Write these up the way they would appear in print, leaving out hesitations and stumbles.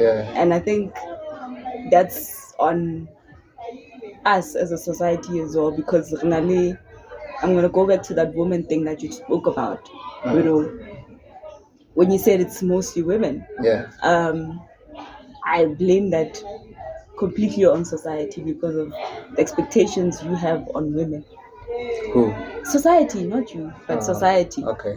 And I think that's on us as a society as well, because really, I'm going to go back to that woman thing that you spoke about. You know, when you said it's mostly women, I blame that completely on society because of the expectations you have on women. Who? Society, not you, but society. Okay.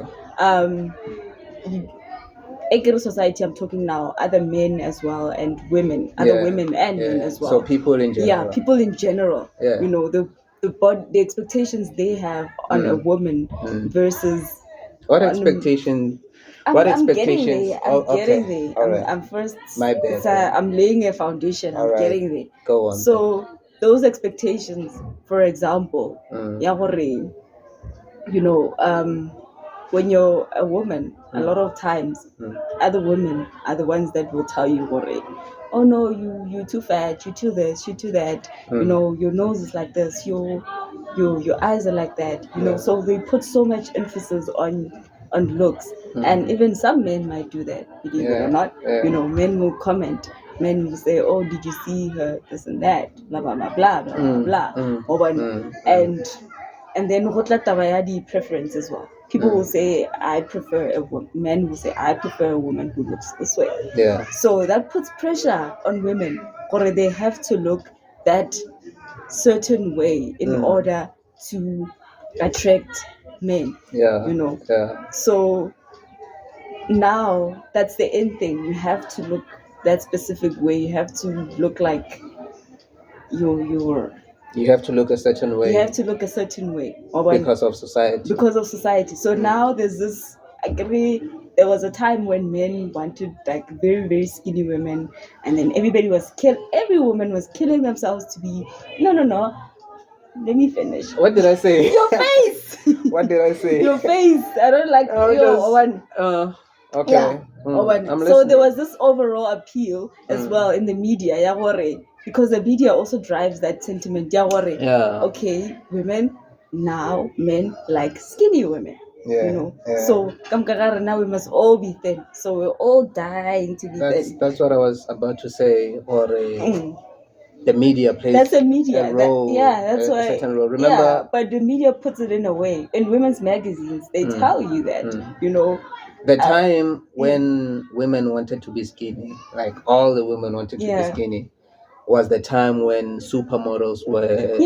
Agro society, I'm talking now, other men as well, and women, other women and men as well. So people in general. Yeah, people in general. You know, the expectations they have on a woman versus what expectation? I'm getting there. Getting there. Right. I'm first. My bad. I'm laying a foundation. I'm getting there. Go on. So those expectations, for example, you know, when you're a woman, a lot of times other women are the ones that will tell you, oh no, you're too fat, you're too this, you're too that. You know, your nose is like this, your eyes are like that. You know, so they put so much emphasis on looks, and even some men might do that, believe it or not. You know, men will comment. Men will say, "Oh, did you see her? This and that, blah blah blah blah blah blah." And then the preference as well. People will say, I prefer a woman. Men will say, I prefer a woman who looks this way. So that puts pressure on women, or they have to look that certain way in order to attract men. You know. So now that's the end thing. You have to look that specific way. You have to look like you're you have to look a certain way. You have to look a certain way. Because of society. Because of society. So now there's this, I agree, there was a time when men wanted like very, very skinny women, and then every woman was killing themselves to be, no. Let me finish. What did I say? Your face! What did I say? Your face. I don't like okay. Yeah. So there was this overall appeal as well in the media, because the media also drives that sentiment. Okay, women, now men like skinny women. You know. So now we must all be thin. So we're all dying to be thin. That's what I was about to say. Or the media plays a role. That's why. A certain role. Remember, but the media puts it in a way. In women's magazines, they tell you that, you know. The time when women wanted to be skinny, like all the women wanted to be skinny, was the time when supermodels were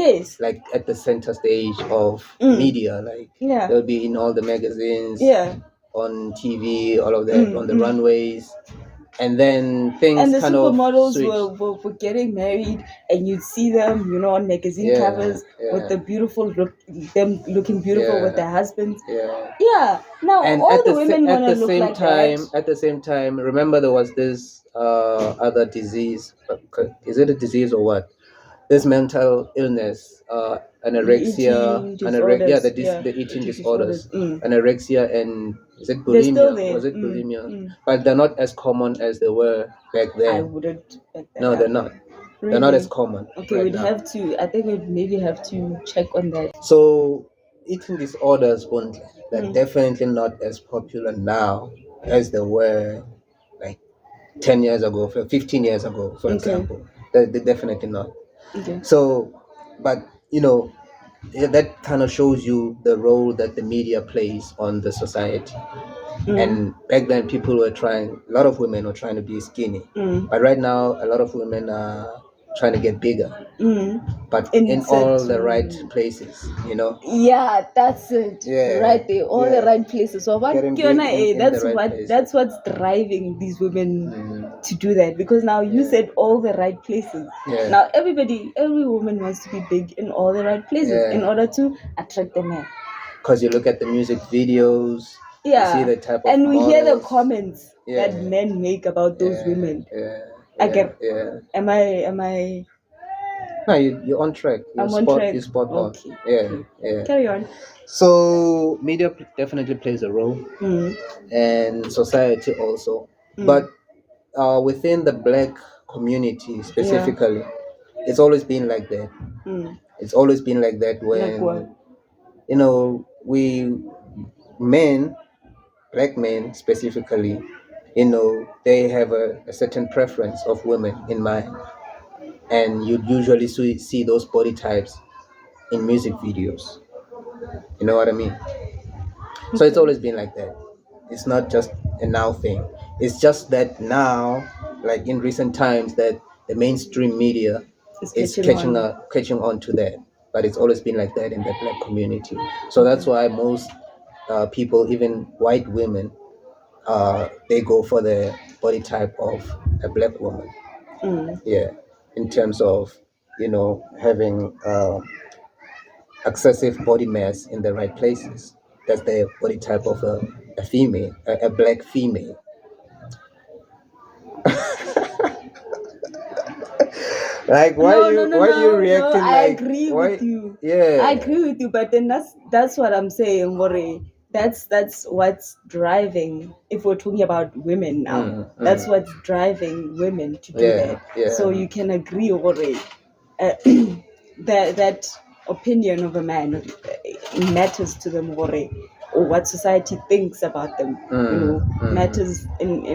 like at the center stage of media. Like they'll be in all the magazines, on TV, all of that, on the runways. And then things and the kind of supermodels were getting married, and you'd see them, you know, on magazine covers with the beautiful them looking beautiful with their husbands. Now and all the women want to look like that. At the same time, remember there was this other disease. Is it a disease or what? This mental illness, anorexia, the eating disorders, anorexia, and is it bulimia? Was it bulimia? But they're not as common as they were back then. I wouldn't. No, they're not. Really? They're not as common. Okay, right we'd now. Have to. I think we'd maybe have to check on that. So eating disorders won't. They're definitely not as popular now as they were like 10 years ago, 15 years ago, for example. They're definitely not. Okay. So, but you know, that kind of shows you the role that the media plays on the society. And back then, a lot of women were trying to be skinny. But right now, a lot of women are trying to get bigger. But in all the right places, you know. Yeah, that's it. Right there, all the right places. So that's what's driving these women to do that. Because now you said all the right places. Now every woman wants to be big in all the right places in order to attract the man. Because you look at the music videos. You see the type of and we models. Hear the comments that men make about those women. Am I? No, you're on track. I'm on track. You're spot on. Okay. Carry on. So media definitely plays a role, and society also. But within the Black community specifically, it's always been like that. It's always been like that when, you know, Black men specifically, they have a certain preference of women in mind, and you'd usually see those body types in music videos. You know what I mean? So it's always been like that. It's not just a now thing. It's just that now, like in recent times, that the mainstream media is catching on to that. But it's always been like that in the black community. So that's why most people, even white women, they go for the body type of a black woman. Yeah, in terms of having excessive body mass in the right places. That's the body type of a female, a black female. Like why you reacting? I agree with you. Yeah, I agree with you. But then that's what I'm saying, More. That's what's driving. If we're talking about women now, that's what's driving women to do that. Yeah. So you can agree, More. That opinion of a man matters to them, More, or what society thinks about them. Matters in